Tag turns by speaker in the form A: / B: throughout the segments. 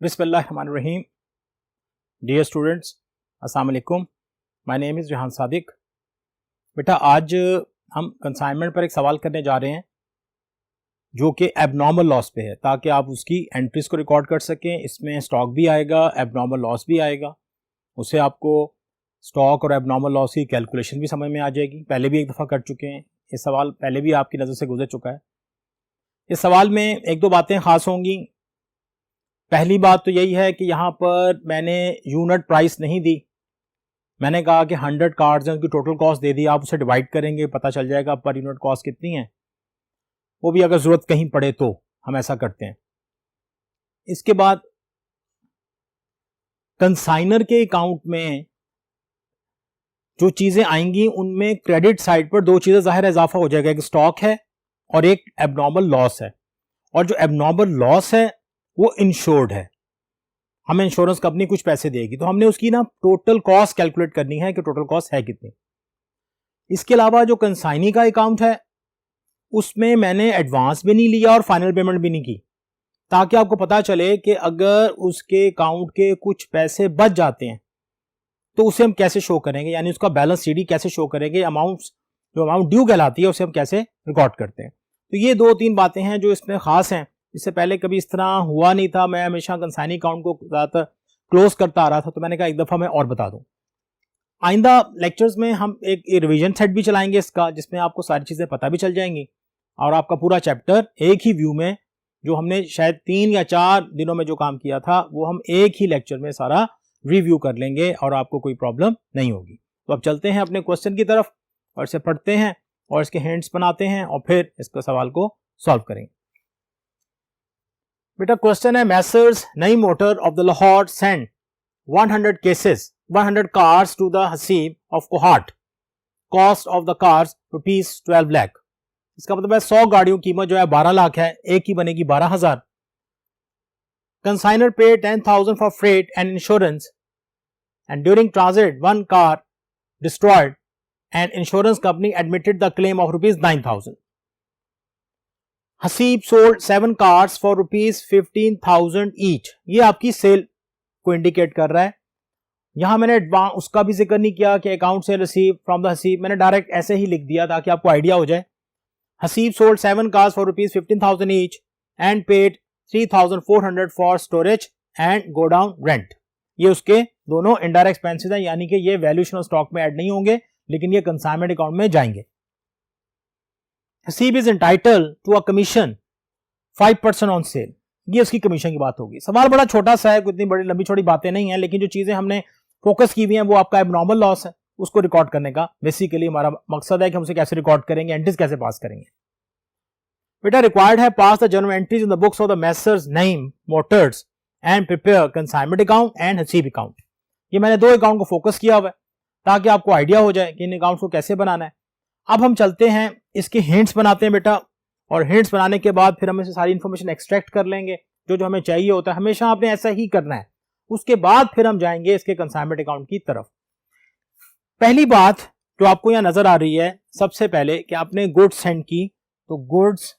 A: बिस्मिल्लाहिर्रहमानिर्रहीम। Dear students, अस्सलाम वालेकुम। My name is Rihan Sadiq. बेटा, आज हम कंसाइनमेंट पर एक सवाल करने जा रहे हैं जो कि एबनॉर्मल लॉस पे है, ताकि आप उसकी एंट्रीज को रिकॉर्ड कर सकें। इसमें स्टॉक भी आएगा, एबनॉर्मल लॉस भी आएगा। उससे आपको स्टॉक और एबनॉर्मल लॉस की कैलकुलेशन भी समझ में आ जाएगी। पहले भी एक दफ़ा कर चुके हैं, ये सवाल पहले भी आपकी नज़र से गुजर चुका है। इस सवाल में एक दो बातें ख़ास होंगी। पहली बात तो यही है कि यहाँ पर मैंने यूनिट प्राइस नहीं दी। मैंने कहा कि 100 कार्ड्स हैं, उनकी टोटल कॉस्ट दे दी, आप उसे डिवाइड करेंगे, पता चल जाएगा पर यूनिट कॉस्ट कितनी है। वो भी अगर ज़रूरत कहीं पड़े तो हम ऐसा करते हैं। इसके बाद कंसाइनर के अकाउंट में जो चीज़ें आएंगी उनमें क्रेडिट साइड पर दो चीज़ें ज़ाहिर इजाफा हो जाएगा, एक स्टॉक है और एक एबनॉर्मल लॉस है। और जो एबनॉर्मल लॉस है वो इंश्योर्ड है, हमें इंश्योरेंस कंपनी कुछ पैसे देगी, तो हमने उसकी ना टोटल कॉस्ट कैलकुलेट करनी है कि टोटल कॉस्ट है कितनी। इसके अलावा जो कंसाइनी का अकाउंट है उसमें मैंने एडवांस भी नहीं लिया और फाइनल पेमेंट भी नहीं की, ताकि आपको पता चले कि अगर उसके अकाउंट के कुछ पैसे बच जाते हैं तो उसे हम कैसे शो करेंगे, यानी उसका बैलेंस सीडी कैसे शो करेंगे, जो अमाउंट ड्यू कहलाती है उसे हम कैसे रिकॉर्ड करते हैं। तो ये दो तीन बातें हैं जो इसमें खास हैं। इससे पहले कभी इस तरह हुआ नहीं था, मैं हमेशा कंसाइनी अकाउंट को ज़्यादातर क्लोज करता आ रहा था, तो मैंने कहा एक दफ़ा मैं और बता दूं। आइंदा लेक्चर्स में हम एक रिवीजन सेट भी चलाएंगे इसका, जिसमें आपको सारी चीज़ें पता भी चल जाएंगी और आपका पूरा चैप्टर एक ही व्यू में, जो हमने शायद 3 या 4 दिनों में जो काम किया था वो हम एक ही लेक्चर में सारा रिव्यू कर लेंगे और आपको कोई प्रॉब्लम नहीं होगी। तो अब चलते हैं अपने क्वेश्चन की तरफ और इसे पढ़ते हैं और इसके हिंट्स बनाते हैं और फिर इसका सवाल को सॉल्व करेंगे। बेटा, क्वेश्चन है, Messrs Naeem motor of the Lahore send 100 cars to the Haseeb of Kohat, cost of the cars ₹12 lakh. इसका मतलब है 100 गाड़ियों की कीमत जो है 12 लाख है, एक की बनेगी 12,000। कंसाइनर पे 10,000 for freight and insurance and during transit 1 car destroyed and insurance company admitted the claim of ₹9,000। Haseeb sold 7 cars for ₹15,000 each. ये आपकी सेल को इंडिकेट कर रहा है। यहां मैंने उसका भी जिक्र नहीं किया कि अकाउंट से रिसीव फ्रॉम द हसीब, मैंने डायरेक्ट ऐसे ही लिख दिया ताकि आपको आइडिया हो जाए। Haseeb sold 7 cars for ₹15,000 each and paid 3,400 for storage and godown rent. ये उसके दोनों इनडायरेक्ट एक्सपेंसेस हैं, यानी कि ये वैल्यूएशन स्टॉक में ऐड नहीं होंगे, लेकिन ये कंसाइनमेंट अकाउंट में जाएंगे। Haseeb is entitled to a commission 5% on sale. ये उसकी कमीशन की बात होगी। सवाल बड़ा छोटा सा है, इतनी बड़ी लंबी छोटी बातें नहीं है, लेकिन जो चीजें हमने फोकस की हुई हैं वो आपका एबनॉर्मल लॉस है, उसको रिकॉर्ड करने का बेसिकली हमारा मकसद है कि हम उसे कैसे रिकॉर्ड करेंगे, एंट्रीज कैसे पास करेंगे। बेटा, रिक्वायर्ड है pass the general entries in the books of the Messrs Naeem Motors and prepare consignment account and Haseeb account. ये मैंने दो अकाउंट को फोकस किया हुआ है ताकि आपको आइडिया हो जाए कि इन अकाउंट को कैसे बनाना है। अब हम चलते हैं, इसके हिंट्स बनाते हैं बेटा, और हिंट्स बनाने के बाद फिर हम इसे सारी इंफॉर्मेशन एक्सट्रैक्ट कर लेंगे जो जो हमें चाहिए होता है। हमेशा आपने ऐसा ही करना है। उसके बाद फिर हम जाएंगे इसके कंसाइनमेंट अकाउंट की तरफ। पहली बात जो आपको यहां नजर आ रही है, सबसे पहले कि आपने गुड्स सेंड की, तो गुड्स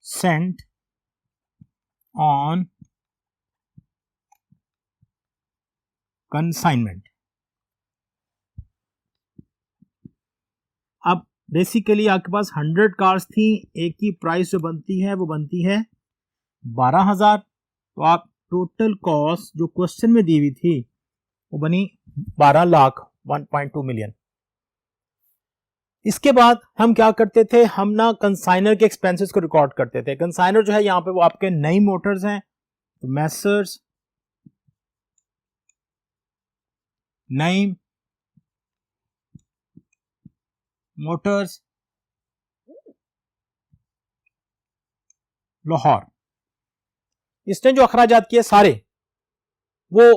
A: सेंट ऑन कंसाइनमेंट। अब बेसिकली आपके पास 100 कार्स थी, एक की प्राइस जो बनती है वो बनती है 12,000। तो आप टोटल कॉस्ट जो क्वेश्चन में दी हुई थी वो बनी 12 लाख, 1.2 मिलियन। इसके बाद हम क्या करते थे, हम ना कंसाइनर के एक्सपेंसेस को रिकॉर्ड करते थे। कंसाइनर जो है यहाँ पे वो आपके नईम मोटर्स हैं, तो मैसर्स नईम मोटर्स लाहौर। इसने जो अखराजात किए सारे वो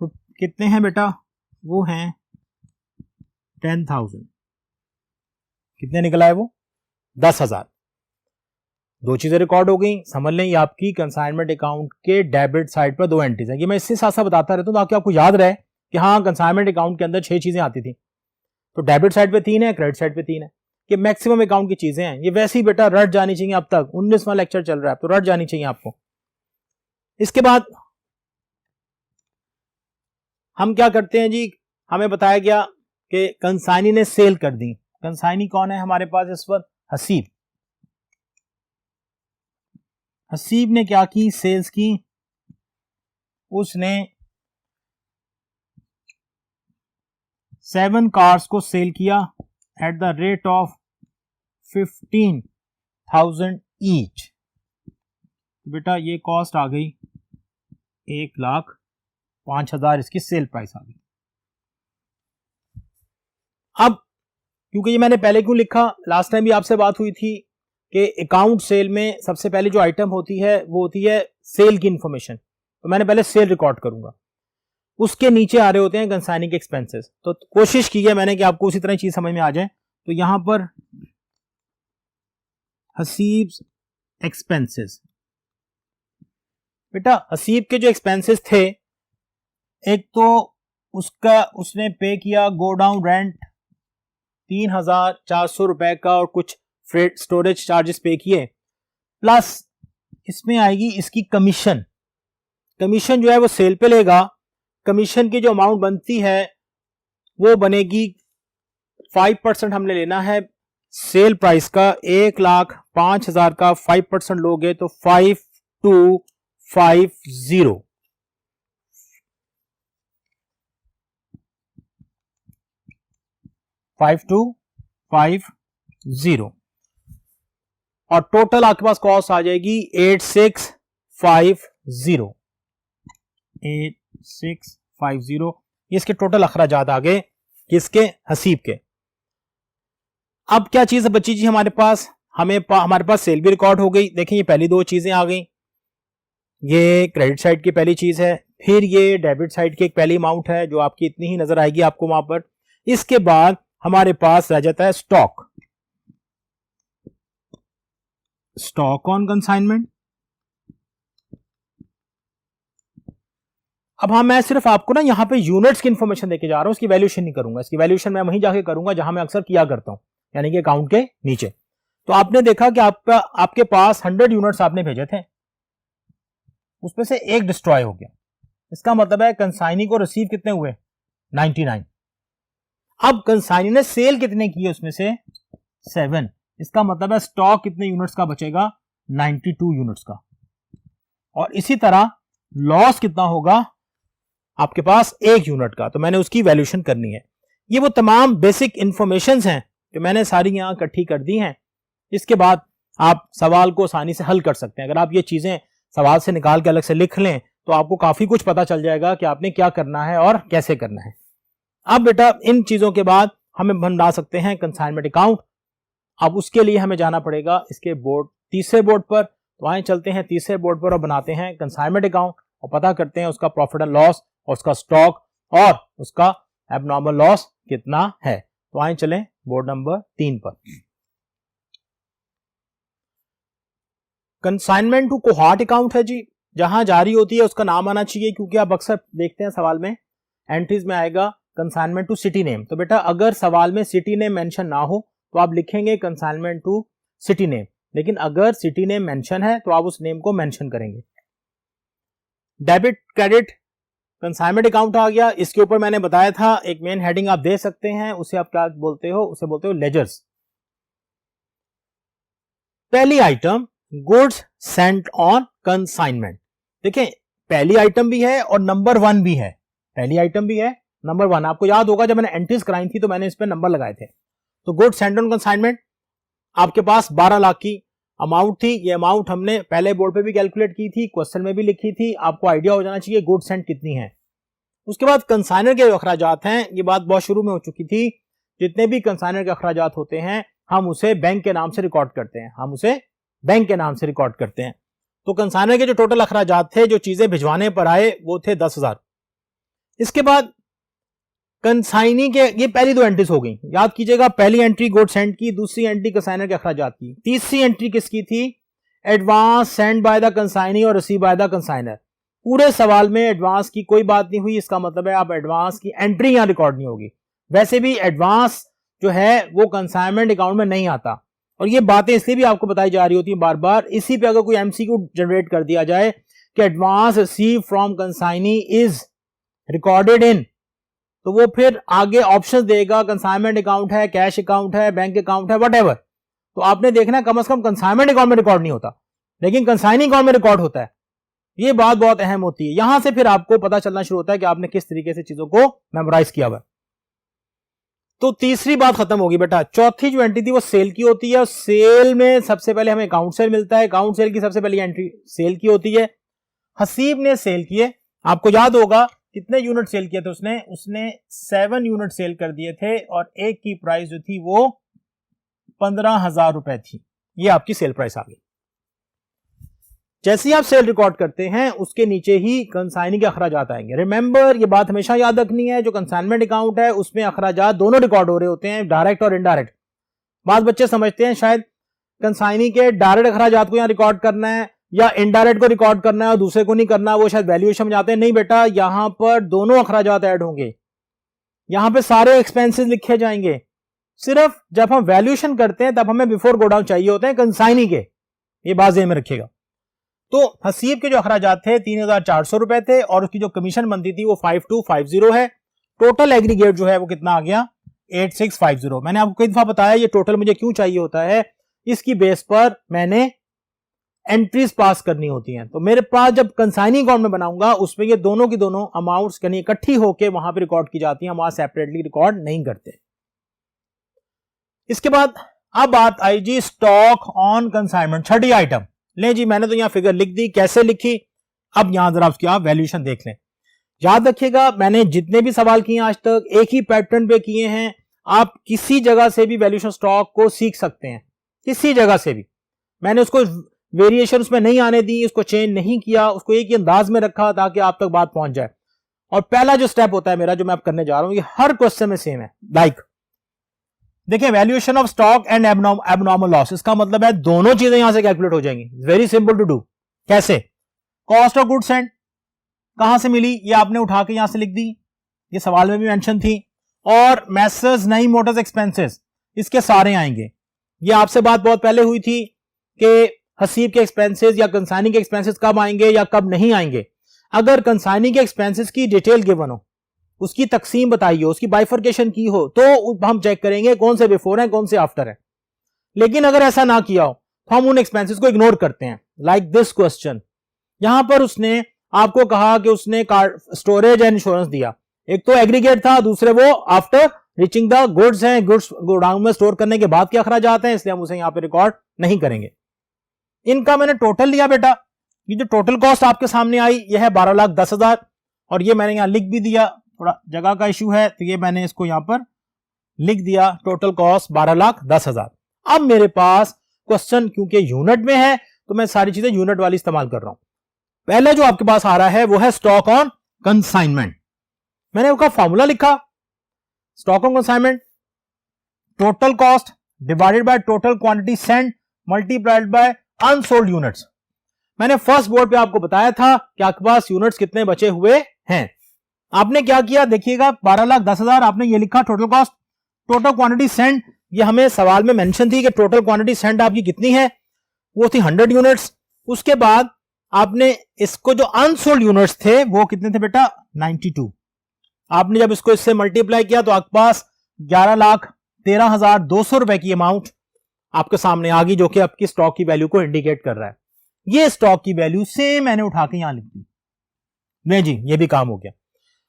A: कितने हैं बेटा, वो हैं 10,000। कितने निकला है वो, 10,000। दो चीजें रिकॉर्ड हो गई, समझ लें ये आपकी कंसाइनमेंट अकाउंट के डेबिट साइड पर दो एंट्रीज हैं। ये मैं इससे साथ साथ बताता रहता हूं ताकि आपको याद रहे कि हाँ, कंसाइनमेंट अकाउंट के अंदर 6 चीजें आती थी। तो डेबिट साइड पे 3 है, क्रेडिट साइड पे 3 है। कि मैक्सिमम अकाउंट की चीजें हैं, ये वैसे ही बेटा रट जानी चाहिए। अब तक 19वां लेक्चर चल रहा है तो रट जानी चाहिए आपको। इसके बाद हम क्या करते हैं जी, हमें बताया गया कि कंसाइनी ने सेल कर दी। कंसाइनी कौन है हमारे पास इस वक्त? हसीब। हसीब ने क्या की? सेल्स की। उसने 7 कार्स को सेल किया at the rate of 15,000 each. बेटा ये कॉस्ट आ गई 1,05,000, इसकी सेल प्राइस आ गई। अब क्योंकि ये मैंने पहले क्यों लिखा, लास्ट टाइम भी आपसे बात हुई थी कि अकाउंट सेल में सबसे पहले जो आइटम होती है वो होती है सेल की इंफॉर्मेशन, तो मैंने पहले सेल रिकॉर्ड करूंगा, उसके नीचे आ रहे होते हैं कंसाइनिंग एक्सपेंसेस। तो कोशिश की है मैंने कि आपको उसी तरह चीज समझ में आ जाए। तो यहां पर हसीब्स एक्सपेंसेस, बेटा हसीब के जो एक्सपेंसेस थे, एक तो उसने पे किया गो डाउन रेंट 3,400 रुपए का और कुछ फ्रेट स्टोरेज चार्जेस पे किए, प्लस इसमें आएगी इसकी कमीशन। कमीशन जो है वो सेल पे लेगा, कमीशन की जो अमाउंट बनती है वो बनेगी 5% हमने लेना है सेल प्राइस का। 1,05,000 का 5% लोगे तो 5250, 5250 और टोटल आपके पास कॉस्ट आ जाएगी 8650। 8650 ये इसके टोटल अखराजात आ गए किसके? हसीब के। अब क्या चीज बची जी हमारे पास? हमारे पास सेल भी रिकॉर्ड हो गई। देखें ये पहली दो चीजें आ गई, ये क्रेडिट साइड की पहली चीज है, फिर ये डेबिट साइड की एक पहली अमाउंट है जो आपकी इतनी ही नजर आएगी आपको वहां पर। इसके बाद हमारे पास रह जाता है स्टॉक, स्टॉक ऑन कंसाइनमेंट। अब हाँ, मैं सिर्फ आपको ना यहाँ पे यूनिट्स की इंफॉर्मेशन देके जा रहा हूं, इसकी वैल्यूएशन नहीं करूंगा। इसकी वैल्यूएशन मैं वहीं जाके करूंगा जहां मैं अक्सर किया करता हूं, यानी कि अकाउंट के नीचे। तो आपने देखा कि आपके पास 100 यूनिट्स आपने भेजे थे, उसमें से एक डिस्ट्रॉय हो गया। इसका मतलब है कंसाइनी को रिसीव कितने हुए? 99। अब कंसाइनी ने सेल कितने किए? उसमें से 7। इसका मतलब है स्टॉक कितने यूनिट्स का बचेगा? 92 यूनिट्स का। और इसी तरह लॉस कितना होगा आपके पास? 1 यूनिट का। तो मैंने उसकी वैल्यूएशन करनी है। ये वो तमाम बेसिक इंफॉर्मेशन हैं जो मैंने सारी यहां इकट्ठी कर दी हैं। इसके बाद आप सवाल को आसानी से हल कर सकते हैं। अगर आप ये चीजें सवाल से निकाल के अलग से लिख लें तो आपको काफी कुछ पता चल जाएगा कि आपने क्या करना है और कैसे करना है। अब बेटा इन चीजों के बाद हमें बना सकते हैं कंसाइनमेंट अकाउंट। अब उसके लिए हमें जाना पड़ेगा इसके बोर्ड, तीसरे बोर्ड पर। तो आए चलते हैं तीसरे बोर्ड पर और बनाते हैं कंसाइनमेंट अकाउंट और पता करते हैं उसका प्रॉफिट एंड लॉस और उसका स्टॉक और उसका एबनॉर्मल लॉस कितना है। तो आए चलें बोर्ड नंबर 3 पर। कंसाइनमेंट टू कोहार्ट अकाउंट है जी, जहां जारी होती है उसका नाम आना चाहिए, क्योंकि आप अक्सर देखते हैं सवाल में एंट्रीज में आएगा कंसाइनमेंट टू सिटी नेम। तो बेटा अगर सवाल में सिटी नेम मेंशन ना हो तो आप लिखेंगे कंसाइनमेंट टू सिटी नेम, लेकिन अगर सिटी नेम मेंशन है तो आप उस नेम को मेंशन करेंगे। डेबिट क्रेडिट कंसाइनमेंट अकाउंट आ गया। इसके ऊपर मैंने बताया था एक मेन हेडिंग आप दे सकते हैं, उसे आप क्या बोलते हो? उसे बोलते हो लेजर्स। पहली item goods Saint on consignment. देखें पहली आइटम भी है और नंबर 1 भी है। पहली आइटम भी है, नंबर 1। आपको याद होगा जब मैंने एंट्रीज कराई थी तो मैंने इस पे नंबर लगाए थे। तो गुड्स सेंट ऑन कंसाइनमेंट आपके पास 12 लाख की अमाउंट थी। ये अमाउंट हमने पहले बोर्ड पे भी कैलकुलेट की थी, क्वेश्चन में भी लिखी थी। आपको आइडिया हो जाना चाहिए गुड्स सेंट कितनी है। उसके बाद कंसाइनर के अखराजात हैं, ये बात बहुत शुरू में हो चुकी थी। जितने भी कंसाइनर के अखराजात होते हैं हम उसे बैंक के नाम से रिकॉर्ड करते हैं, हम उसे बैंक के नाम से रिकॉर्ड करते हैं। तो कंसाइनर के जो टोटल अखराजात थे जो चीजें भिजवाने पर आए वो थे 10,000। इसके बाद कंसाइनी के ये पहली 2 एंट्रीज हो गई, याद कीजिएगा। पहली एंट्री गुड्स सेंट की, दूसरी एंट्री कंसाइनर के अखराजात की। तीसरी एंट्री किसकी थी? Advance send by the consignee और रिसीव बाय द कंसाइनर। पूरे सवाल में एडवांस की कोई बात नहीं हुई, इसका मतलब है आप एडवांस की एंट्री यहां रिकॉर्ड नहीं होगी। वैसे भी एडवांस जो है वो कंसाइनमेंट अकाउंट में नहीं आता। और ये बातें इसलिए भी आपको बताई जा रही होती हैं बार बार, इसी पे अगर कोई एमसीक्यू जनरेट कर दिया जाए कि advance receive from consignee is recorded in, तो वो फिर आगे ऑप्शन देगा, कंसाइनमेंट अकाउंट है, कैश अकाउंट है, बैंक अकाउंट है, व्हाटएवर। तो आपने देखना कम से कम कंसाइनमेंट अकाउंट में रिकॉर्ड नहीं होता, लेकिन कंसाइनिंग अकाउंट में रिकॉर्ड होता है। ये बात बहुत अहम होती है। यहां से फिर आपको पता चलना शुरू होता है कि आपने किस तरीके से चीजों को मेमोराइज किया हुआ है। तो तीसरी बात खत्म होगी बेटा। चौथी जो एंट्री थी वो सेल की होती है, और सेल में सबसे पहले हमें अकाउंट सेल मिलता है। अकाउंट सेल की सबसे पहली एंट्री सेल की होती है। हसीब ने सेल किए, आपको याद होगा कितने यूनिट सेल किए थे उसने 7 यूनिट सेल कर दिए थे, और एक की प्राइस जो थी वो 15,000 रुपए थी। ये आपकी सेल प्राइस आ गई। जैसे ही आप सेल रिकॉर्ड करते हैं उसके नीचे ही कंसाइनी के अखराजात आएंगे। रिमेंबर, ये बात हमेशा याद रखनी है, जो कंसाइनमेंट अकाउंट है उसमें अखराजात दोनों रिकॉर्ड हो रहे होते हैं, डायरेक्ट और इनडायरेक्ट। बात बच्चे समझते हैं शायद कंसाइनी के डायरेक्ट अखराजात को यहां रिकॉर्ड करना है या इनडायरेक्ट को रिकॉर्ड करना है और दूसरे को नहीं करना, वो शायद वैल्यूएशन में जाते हैं। नहीं बेटा, यहां पर दोनों अखराजात ऐड होंगे, यहां पे सारे एक्सपेंसेस लिखे जाएंगे। सिर्फ जब हम वैल्यूएशन करते हैं तब हमें बिफोर गोडाउन चाहिए होते हैं कंसाइनी के, ये बात ध्यान में रखिएगा। तो हसीब के जो अखराजात थे 3,400 रुपए थे, और उसकी जो कमीशन बनती थी वो 5250 है। टोटल एग्रीगेट जो है वो कितना आ गया 8650। मैंने आपको कई दफा बताया ये टोटल मुझे क्यों चाहिए होता है, इसकी बेस पर मैंने एंट्रीज पास करनी होती हैं। तो मेरे पास जब कंसाइनी अकाउंट में बनाऊंगा उसमें ये दोनों की दोनों अमाउंट्स यानी इकट्ठी होकर वहां पे रिकॉर्ड की जाती हैं, हम वहां सेपरेटली रिकॉर्ड नहीं करते। इसके बाद अब बात आई जी stock on consignment, Chhathi item. ले जी, मैंने तो यहां फिगर लिख दी, कैसे लिखी, अब यहां जरा उसकी आप वैल्यूएशन देख लें। याद रखिएगा मैंने जितने भी सवाल किए आज तक एक ही पैटर्न पे किए हैं। आप किसी जगह से भी वैल्यूएशन स्टॉक को सीख सकते हैं, किसी जगह से भी। मैंने उसको वेरिएशन उसमें नहीं आने दी, उसको चेंज नहीं किया, उसको एक ही अंदाज में रखा ताकि आप तक बात पहुंच जाए। और पहला जो स्टेप होता है मेरा, जो मैं अब करने जा रहा हूं, ये हर क्वेश्चन में सेम है। लाइक देखिए, valuation of stock and abnormal loss, इसका मतलब है दोनों चीजें यहां से कैलकुलेट हो जाएंगी। Very simple to do. कैसे? कॉस्ट ऑफ गुड्स एंड कहां से मिली, ये आपने उठा के यहां से लिख दी, ये सवाल में भी मेंशन थी। और मैसर्स नई मोटर्स एक्सपेंसेस, इसके सारे आएंगे। ये आपसे बात बहुत पहले हुई थी कि हसीब के एक्सपेंसेस या कंसाइनी के एक्सपेंसेस कब आएंगे या कब नहीं आएंगे। अगर कंसाइनी के एक्सपेंसेस की डिटेल गिवन हो, उसकी तकसीम बताई हो, उसकी बाइफर्केशन की हो, तो हम चेक करेंगे कौन से बिफोर है कौन से आफ्टर है। लेकिन अगर ऐसा ना किया हो तो हम उन एक्सपेंसेस को इग्नोर करते हैं। लाइक दिस क्वेश्चन, यहां पर उसने आपको कहा कि उसने स्टोरेज एंड इंश्योरेंस दिया। एक तो एग्रीगेट था, दूसरे वो आफ्टर रीचिंग द गुड्स हैं, गुड्स गोडाउन में स्टोर करने के बाद के अखराजात हैं, इसलिए हम उसे यहां पे रिकॉर्ड नहीं करेंगे। इनका मैंने टोटल लिया बेटा, ये जो टोटल कॉस्ट आपके सामने आई यह है 12,10,000, और ये मैंने यहां लिख भी दिया, थोड़ा जगह का इश्यू है तो ये मैंने इसको यहां पर लिख दिया, टोटल कॉस्ट 12,10,000। अब मेरे पास क्वेश्चन क्योंकि यूनिट में है तो मैं सारी चीजें यूनिट वाली इस्तेमाल कर रहा हूं। पहले जो आपके पास आ रहा है वो है स्टॉक ऑन कंसाइनमेंट। मैंने उसका फॉर्मूला लिखा, stock on consignment total cost divided by total quantity sent multiplied by unsold units. मैंने फर्स्ट बोर्ड पे आपको बताया था कि आपके पास यूनिट्स कितने बचे हुए हैं। आपने क्या किया देखिएगा, 12,10,000 आपने ये लिखा total cost, total quantity sent, ये हमें सवाल में मेंशन थी कि टोटल क्वांटिटी सेंट आपकी कितनी है, वो थी 100 यूनिट्स। उसके बाद आपने इसको जो अनसोल्ड यूनिट्स थे वो कितने थे बेटा 92। आपने जब इसको इससे मल्टीप्लाई किया तो आपके पास 11,13,200 रुपए की अमाउंट आपके सामने आ गई, जो कि आपकी स्टॉक की वैल्यू को इंडिकेट कर रहा है। ये स्टॉक की वैल्यू सेम मैंने उठा के यहां लिख दी। नहीं जी, ये भी काम हो गया।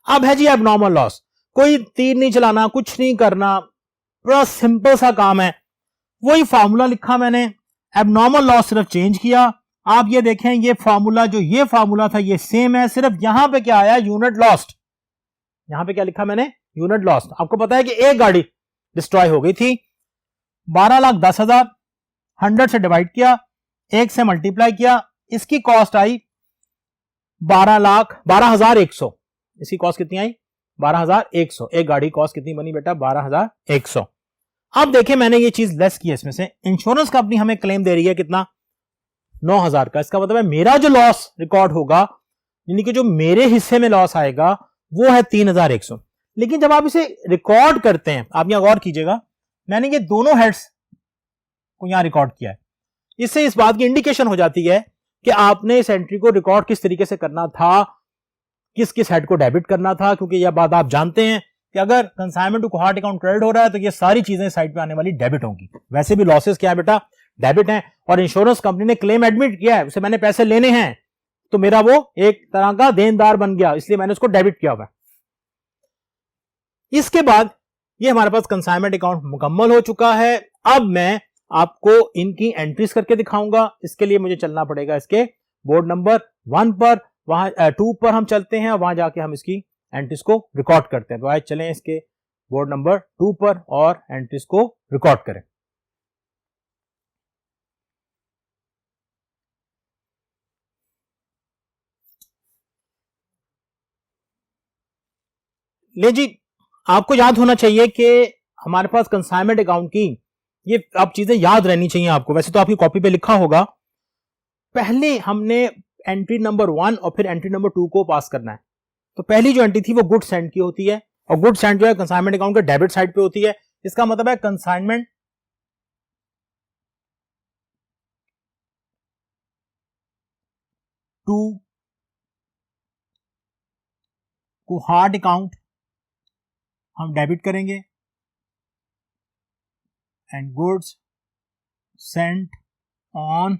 A: अब है जी एबनॉर्मल लॉस, कोई तीर नहीं चलाना, कुछ नहीं करना, बड़ा सिंपल सा काम है। वही फॉर्मूला लिखा मैंने, एबनॉर्मल लॉस सिर्फ चेंज किया। आप ये देखें, ये फॉर्मूला जो ये फॉर्मूला था ये सेम है, सिर्फ यहां पे क्या आया यूनिट लॉस्ट। यहां पे क्या लिखा मैंने यूनिट लॉस्ट। आपको पता है कि एक गाड़ी डिस्ट्रॉय हो गई थी, 12,10,000 100 से डिवाइड किया, 1 से मल्टीप्लाई किया, इसकी कॉस्ट आई 12,100। इसकी कॉस्ट कितनी आई 12,100। एक गाड़ी कॉस्ट कितनी बनी बेटा 12,100। अब देखें मैंने ये चीज लेस की है इसमें से। इंश्योरेंस कंपनी हमें क्लेम दे रही है कितना 9,000 का। इसका मतलब है मेरा जो लॉस रिकॉर्ड होगा, यानी कि जो मेरे हिस्से में लॉस आएगा वो है 3,100। लेकिन जब आप इसे रिकॉर्ड करते हैं, आप यहां गौर कीजिएगा, मैंने ये दोनों हेड्स को यहां रिकॉर्ड किया है। इससे इस बात की इंडिकेशन हो जाती है कि आपने इस एंट्री को रिकॉर्ड किस तरीके से करना था, किस किस हेड को डेबिट करना था, क्योंकि यह बात आप जानते हैं कि अगर कंसाइनमेंट टू कोहार्ट अकाउंट क्रेडिट हो रहा है तो ये सारी चीजें साइड पे आने वाली डेबिट होंगी। वैसे भी लॉसेस क्या है बेटा, डेबिट है, और इंश्योरेंस कंपनी ने क्लेम एडमिट किया है, उसे मैंने पैसे लेने हैं, तो मेरा वो एक तरह का देनदार बन गया, इसलिए मैंने उसको डेबिट किया हुआ है। इसके बाद ये हमारे पास कंसाइनमेंट अकाउंट मुकम्मल हो चुका है। अब मैं आपको इनकी एंट्रीज करके दिखाऊंगा। इसके लिए मुझे चलना पड़ेगा इसके बोर्ड नंबर 1 पर, वहां 2 पर हम चलते हैं, वहां जाके हम इसकी एंट्रीज को रिकॉर्ड करते हैं। तो आइए चलें इसके बोर्ड नंबर 2 पर और एंट्रीज को रिकॉर्ड करें। ले जी, आपको याद होना चाहिए कि हमारे पास कंसाइनमेंट अकाउंट की ये अब चीजें याद रहनी चाहिए आपको। वैसे तो आपकी कॉपी पे लिखा होगा, पहले हमने एंट्री नंबर 1 और फिर एंट्री नंबर 2 को पास करना है। तो पहली जो एंट्री थी वो गुड्स एंड की होती है, और गुड्स एंड जो है कंसाइनमेंट अकाउंट के डेबिट साइड पे होती है। इसका मतलब है कंसाइनमेंट टू कोहार्ट अकाउंट हम डेबिट करेंगे, and goods Saint on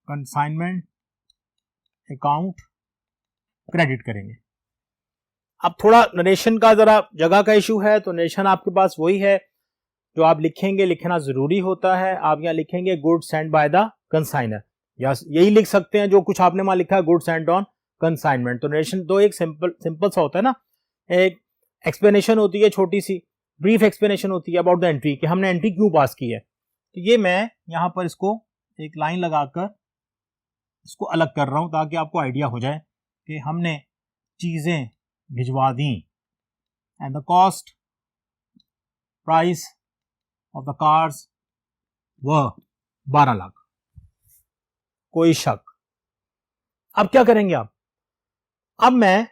A: consignment account credit करेंगे। अब थोड़ा नरेशन का जरा जगह का इशू है, तो नरेशन आपके पास वही है जो आप लिखेंगे, लिखना जरूरी होता है। आप यहां लिखेंगे goods sent by the consignor, या यही लिख सकते हैं जो कुछ आपने वहां लिखा है, गुड्स सेंट ऑन कंसाइनमेंट। तो नरेशन तो एक सिंपल सा होता है ना, एक एक्सप्लेनेशन होती है छोटी सी, ब्रीफ एक्सप्लेनेशन होती है अबाउट द एंट्री, कि हमने एंट्री क्यों पास की है। तो ये मैं यहां पर इसको एक लाइन लगाकर इसको अलग कर रहा हूं ताकि आपको आइडिया हो जाए कि हमने चीजें भिजवा दी, and the cost price of the cars वह 12 लाख। कोई शक? अब क्या करेंगे आप, अब मैं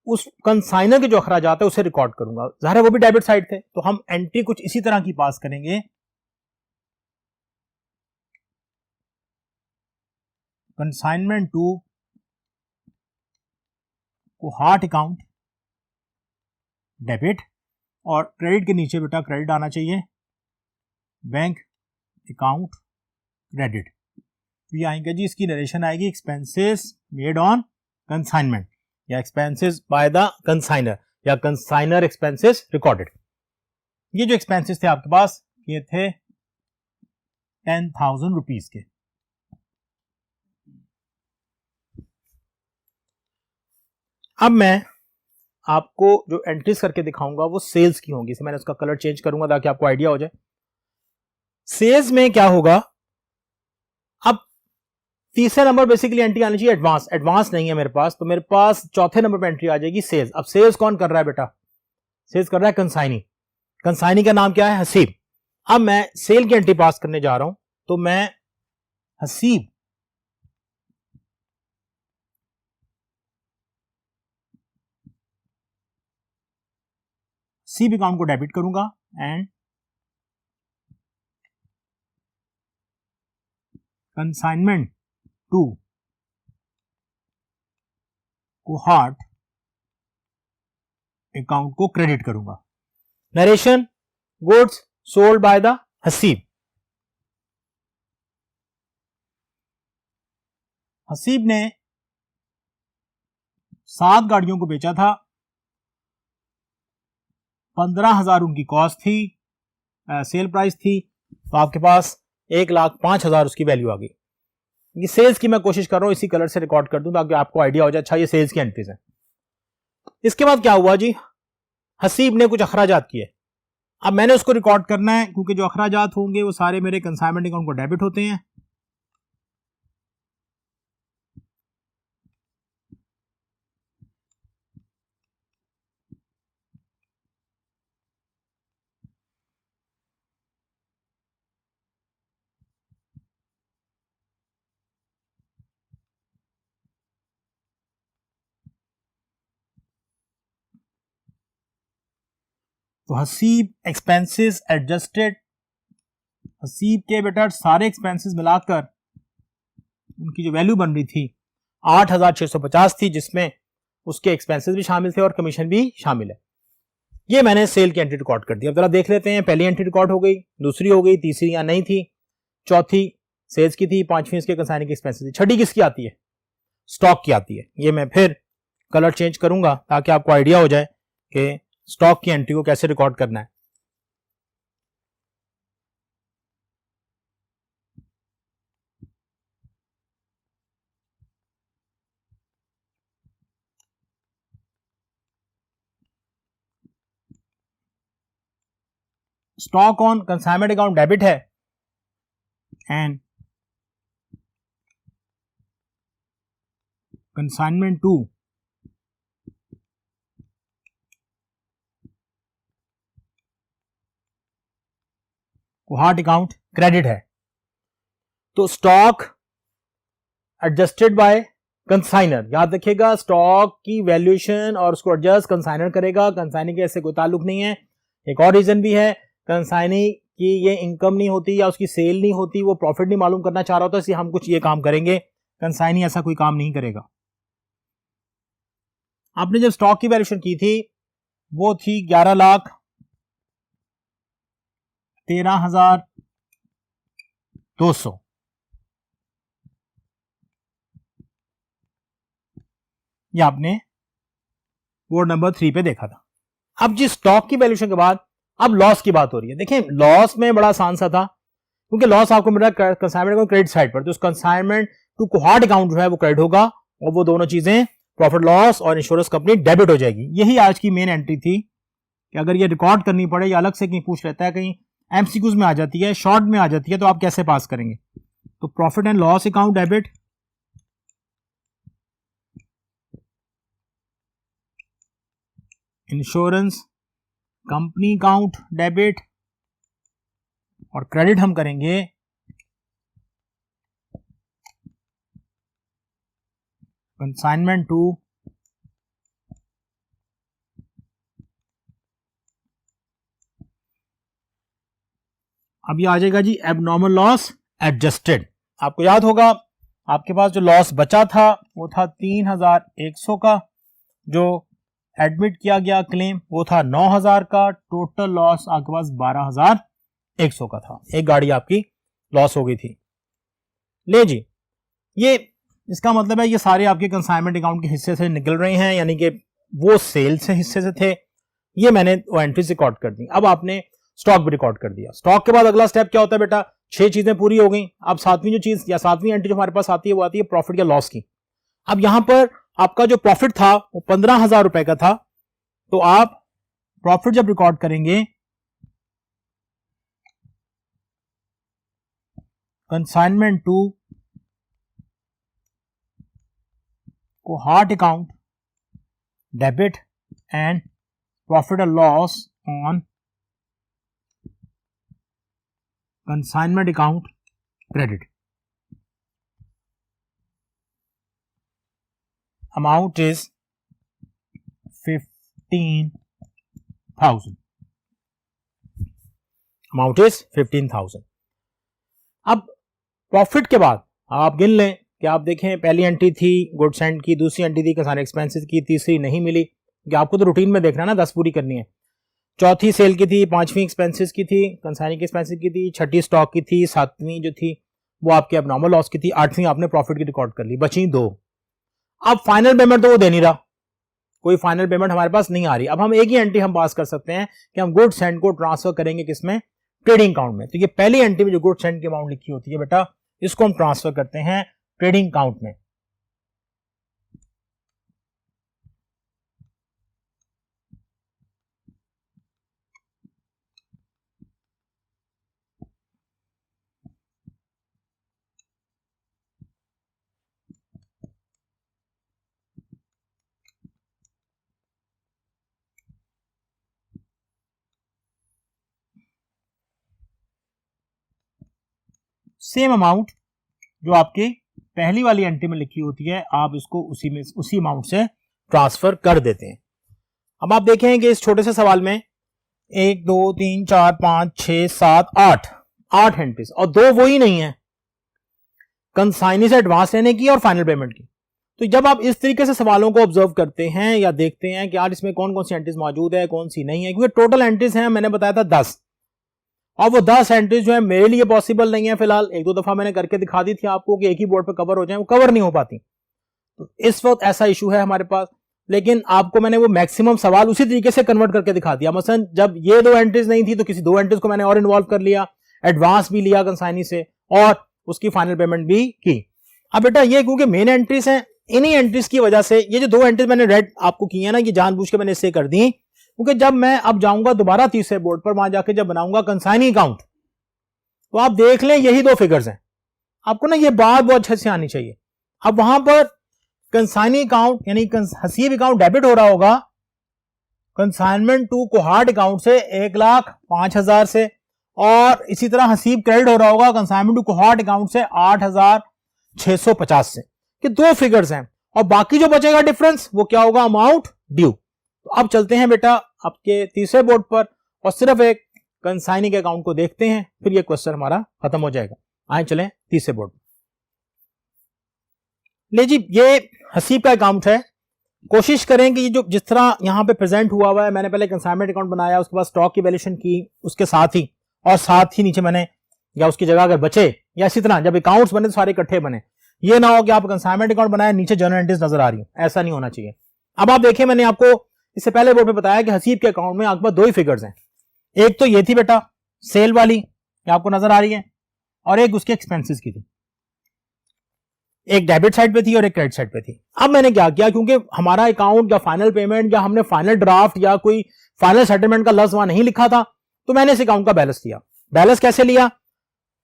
A: उस कंसाइनर के जो अखराजात है उसे रिकॉर्ड करूंगा। जाहिर है वो भी डेबिट साइड थे, तो हम एंट्री कुछ इसी तरह की पास करेंगे, कंसाइनमेंट टू कोहार्ट अकाउंट डेबिट, और क्रेडिट के नीचे बेटा क्रेडिट आना चाहिए, बैंक अकाउंट क्रेडिट। तो ये आएंगे जी, इसकी नरेशन आएगी एक्सपेंसेस मेड ऑन कंसाइनमेंट, या एक्सपेंसेस बाय द कंसाइनर, या कंसाइनर एक्सपेंसेस रिकॉर्डेड। ये जो एक्सपेंसेस थे आपके पास ये थे 10,000 रुपीज के। अब मैं आपको जो एंट्रीज करके दिखाऊंगा वो सेल्स की होंगी। मैंने उसका कलर चेंज करूंगा ताकि आपको आइडिया हो जाए। सेल्स में क्या होगा, अब तीसरे नंबर बेसिकली एंट्री आनी चाहिए एडवांस, एडवांस नहीं है मेरे पास, तो मेरे पास चौथे नंबर पे एंट्री आ जाएगी सेल्स। अब सेल्स कौन कर रहा है बेटा, सेल्स कर रहा है कंसाइनी। कंसाइनी का नाम क्या है, हसीब। अब मैं सेल की एंट्री पास करने जा रहा हूं, तो मैं हसीब सी अकाउंट को डेबिट करूंगा, एंड कंसाइनमेंट टू कोहार्ट अकाउंट को क्रेडिट करूंगा। Narration, goods sold by the Haseeb. Haseeb ने 7 गाड़ियों को बेचा था, 15,000 उनकी कॉस्ट थी, सेल प्राइस थी, तो आपके पास 1,05,000 उसकी वैल्यू आ गई। ये सेल्स की मैं कोशिश कर रहा हूं इसी कलर से रिकॉर्ड कर दूं ताकि आपको आइडिया हो जाए, अच्छा ये सेल्स की एंट्रीज है। इसके बाद क्या हुआ जी, हसीब ने कुछ अखराजात किए। अब मैंने उसको रिकॉर्ड करना है, क्योंकि जो अखराजात होंगे वो सारे मेरे कंसाइनमेंट अकाउंट को डेबिट होते हैं। तो हसीब एक्सपेंसेस एडजस्टेड, हसीब के बेटा सारे एक्सपेंसेस मिलाकर उनकी जो वैल्यू बन रही थी 8,650 थी, जिसमें उसके एक्सपेंसेस भी शामिल थे और कमीशन भी शामिल है। ये मैंने सेल की एंट्री रिकॉर्ड कर दी। अब जरा देख लेते हैं, पहली एंट्री रिकॉर्ड हो गई, दूसरी हो गई, तीसरी यहाँ नहीं थी, चौथी सेल्स की थी, पांचवी इसके कंसाइनिंग एक्सपेंसेस थी, छठी किसकी आती है? स्टॉक की आती है। ये मैं फिर कलर चेंज करूंगा ताकि आपको आइडिया हो जाए कि स्टॉक की एंट्री को कैसे रिकॉर्ड करना है। Stock on consignment account debit है एंड कंसाइनमेंट टू कोहार्ट अकाउंट क्रेडिट है। तो स्टॉक एडजस्टेड बाय कंसाइनर, याद रखिएगा स्टॉक की वैल्यूएशन और उसको एडजस्ट कंसाइनर करेगा, कंसाइनिंग के ऐसे कोई ताल्लुक नहीं है। एक और रीजन भी है, कंसाइनिंग की ये इनकम नहीं होती या उसकी सेल नहीं होती, वो प्रॉफिट नहीं मालूम करना चाह रहा होता, इसलिए हम कुछ ये काम करेंगे, कंसाइनिंग ऐसा कोई काम नहीं करेगा। आपने जब स्टॉक की वैल्यूएशन की थी वो थी 11,13,200, ये आपने बोर्ड नंबर 3 पे देखा था। अब जिस स्टॉक की वैल्यूएशन के बाद अब लॉस की बात हो रही है। देखिए लॉस में बड़ा आसान सा था, क्योंकि लॉस आपको मिल रहा है कंसाइनमेंट क्रेडिट साइड पर, तो उस कंसाइनमेंट टू कोहार्ट अकाउंट जो है वो क्रेडिट होगा और वो दोनों चीजें प्रॉफिट लॉस और इंश्योरेंस कंपनी डेबिट हो जाएगी। यही आज की मेन एंट्री थी कि अगर ये रिकॉर्ड करनी पड़े या अलग से कहीं पूछ लेता है, कहीं एमसीक्यूज में आ जाती है, शॉर्ट में आ जाती है, तो आप कैसे पास करेंगे? तो profit and loss account debit, insurance company account debit और क्रेडिट हम करेंगे कंसाइनमेंट टू अब ये आ जाएगा जी एबनॉर्मल लॉस एडजस्टेड। आपको याद होगा आपके पास जो लॉस बचा था वो था 3,100 का, जो एडमिट किया गया क्लेम वो था 9,000 का, टोटल लॉस आपके पास 12,100 का था। एक गाड़ी आपकी लॉस हो गई थी। ले जी, ये इसका मतलब है ये सारे आपके कंसाइनमेंट अकाउंट के हिस्से से निकल रहे हैं, यानी कि वो सेल से हिस्से से थे। ये मैंने वो एंट्रीज रिकॉर्ड कर दी। अब आपने स्टॉक भी रिकॉर्ड कर दिया। स्टॉक के बाद अगला स्टेप क्या होता है बेटा? 6 चीजें पूरी हो गई। अब सातवीं जो चीज या सातवीं एंट्री जो हमारे पास आती है वो आती है प्रॉफिट या लॉस की। अब यहां पर आपका जो प्रॉफिट था वो 15,000 रुपए का था, तो आप प्रॉफिट जब रिकॉर्ड करेंगे कंसाइनमेंट टू कोहार्ट अकाउंट डेबिट एंड प्रॉफिट और loss on consignment account credit. Amount is 15,000। Amount is 15,000। अब प्रॉफिट के बाद आप गिन लें कि आप देखें पहली एंट्री थी गुड्स एंड की, दूसरी एंट्री थी कंसाइनिंग एक्सपेंसेस की, तीसरी नहीं मिली कि आपको तो रूटीन में देखना है ना, 10 पूरी करनी है। चौथी सेल की थी, पांचवी एक्सपेंसेस की थी, कंसाइनिंग एक्सपेंसेस की थी, छठी स्टॉक की थी, सातवीं जो थी वो आपके एबनॉर्मल लॉस की थी, आठवीं आपने प्रॉफिट की रिकॉर्ड कर ली, बची 2। अब फाइनल पेमेंट तो वो दे नहीं रहा, कोई फाइनल पेमेंट हमारे पास नहीं आ रही। अब हम एक ही एंट्री हम पास कर सकते हैं कि हम गुड्स एंड को ट्रांसफर करेंगे किसमें? ट्रेडिंग अकाउंट में। तो ये पहली एंट्री में जो गुड्स एंड की अमाउंट लिखी होती है बेटा, इसको हम ट्रांसफर करते हैं ट्रेडिंग अकाउंट में। सेम अमाउंट जो आपके पहली वाली एंट्री में लिखी होती है, आप इसको उसी अमाउंट से ट्रांसफर कर देते हैं। अब आप देखें कि इस छोटे से सवाल में 1 2 3 4 5 6 7 8 एंट्रीज और 2 वो ही नहीं है, कंसाइनी से एडवांस लेने की और फाइनल पेमेंट की। तो जब आप इस तरीके से सवालों को ऑब्जर्व करते हैं या देखते हैं कि यार इसमें कौन कौन सी एंट्रीज मौजूद है, कौन सी नहीं है, क्योंकि टोटल एंट्रीज हैं मैंने बताया था 10, और वो 10 एंट्रीज जो है मेरे लिए पॉसिबल नहीं है फिलहाल। 1-2 दफा मैंने करके दिखा दी थी आपको कि एक ही बोर्ड पर कवर हो जाए, वो कवर नहीं हो पाती। तो इस वक्त ऐसा इशू है हमारे पास, लेकिन आपको मैंने वो मैक्सिमम सवाल उसी तरीके से कन्वर्ट करके दिखा दिया। मसलन जब ये 2 एंट्रीज नहीं थी तो किसी 2 एंट्रीज को मैंने और इन्वॉल्व कर लिया, एडवांस भी लिया कंसाइनी से और उसकी फाइनल पेमेंट भी की। अब बेटा ये क्योंकि मेन एंट्रीज हैं, इन्हीं एंट्रीज की वजह से ये जो 2 एंट्रीज मैंने रेड आपको की है ना, ये जानबूझ के मैंने इससे कर दी, क्योंकि जब मैं अब जाऊंगा दोबारा तीसरे बोर्ड पर, वहां जाके जब बनाऊंगा कंसाइनी अकाउंट, तो आप देख लें यही 2 फिगर्स हैं। आपको ना ये बात बहुत अच्छे से आनी चाहिए। अब वहां पर कंसाइनी अकाउंट यानी हसीब अकाउंट डेबिट हो रहा होगा कंसाइनमेंट टू कोहार्ट अकाउंट से 1,05,000 से, और इसी तरह हसीब क्रेडिट हो रहा होगा कंसाइनमेंट टू कोहार्ट अकाउंट से 8,650 से। कि 2 फिगर्स हैं और बाकी जो बचेगा डिफरेंस वो क्या होगा, अमाउंट ड्यू। तो अब चलते हैं बेटा आपके तीसरे बोर्ड पर और सिर्फ एक कंसाइनी के अकाउंट को देखते हैं, फिर ये क्वेश्चन हमारा खत्म हो जाएगा। आए चलें तीसरे बोर्ड। ले जी, ये हसीब का अकाउंट है। कोशिश करें कि ये जो जिस तरह यहां पे प्रेजेंट हुआ है, मैंने पहले कंसाइनमेंट अकाउंट बनाया, उसके बाद स्टॉक की वैल्यूएशन की उसके साथ ही, और साथ ही नीचे मैंने या उसकी जगह अगर बचे या इसी तरह जब अकाउंट्स बने तो सारे इकट्ठे बने। ये ना हो कि आप कंसाइनमेंट अकाउंट बनाए नीचे जनरल एंट्रीज नजर आ रही है, ऐसा नहीं होना चाहिए। अब आप देखिए, मैंने आपको इससे पहले बोर्ड पे बताया कि हसीब के अकाउंट में आपके पास 2 ही फिगर्स हैं। एक तो ये थी बेटा सेल वाली, ये आपको नजर आ रही है, और एक उसके एक्सपेंसेस की थी। एक डेबिट साइड पे थी और एक क्रेडिट साइड पे थी। अब मैंने क्या किया, क्योंकि हमारा अकाउंट या फाइनल पेमेंट या हमने फाइनल ड्राफ्ट या कोई फाइनल सेटलमेंट का लफ्ज वहां नहीं लिखा था, तो मैंने इस अकाउंट का बैलेंस लिया। बैलेंस कैसे लिया,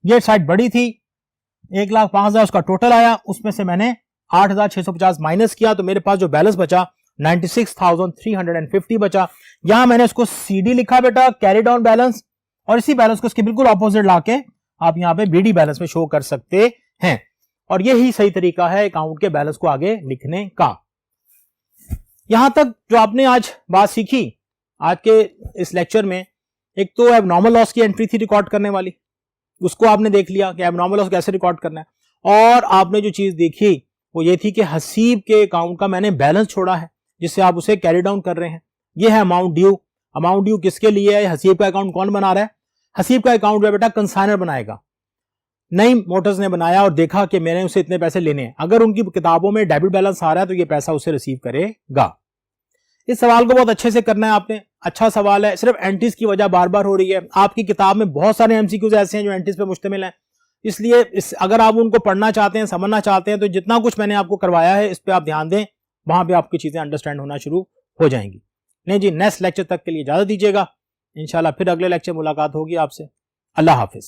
A: ये साइड बड़ी थी 1,05,000 उसका टोटल आया, उसमें से मैंने 8,650 माइनस किया, तो मेरे पास जो बैलेंस बचा 96,350 बचा। यहां मैंने इसको सीडी लिखा बेटा, कैरी डाउन बैलेंस, और इसी बैलेंस को इसके बिल्कुल ऑपोजिट लाके आप यहां पे बीडी बैलेंस में शो कर सकते हैं, और यही सही तरीका है अकाउंट के बैलेंस को आगे लिखने का। यहां तक जो आपने आज बात सीखी आज के इस लेक्चर में, एक तो एबनॉर्मल लॉस की एंट्री थी रिकॉर्ड करने वाली, उसको आपने देख लिया कि एबनॉर्मल लॉस कैसे रिकॉर्ड करना है, और आपने जो चीज देखी वो ये थी कि हसीब के अकाउंट का मैंने बैलेंस छोड़ा है जिससे आप उसे कैरी डाउन कर रहे हैं। ये है अमाउंट ड्यू। अमाउंट ड्यू किसके लिए है, हसीब का अकाउंट कौन बना रहा है, हसीब का अकाउंट जो बेटा कंसाइनर बनाएगा। नई मोटर्स ने बनाया और देखा कि मैंने उसे इतने पैसे लेने हैं, अगर उनकी किताबों में डेबिट बैलेंस आ रहा है तो ये पैसा उसे रिसीव करेगा। इस सवाल को बहुत अच्छे से करना है आपने, अच्छा सवाल है, सिर्फ एंट्रीज की वजह बार बार हो रही है। आपकी किताब में बहुत सारे एमसीक्यूज ऐसे हैं जो एंट्रीज पे मुश्तमिल हैं, इसलिए अगर आप उनको पढ़ना चाहते हैं, समझना चाहते हैं, तो जितना कुछ मैंने आपको करवाया है इस पे आप ध्यान दें, वहां पे आपकी चीजें अंडरस्टैंड होना शुरू हो जाएंगी। नहीं जी, नेक्स्ट लेक्चर तक के लिए इजाजत दीजिएगा, इंशाल्लाह फिर अगले लेक्चर मुलाकात होगी आपसे। अल्लाह हाफिज।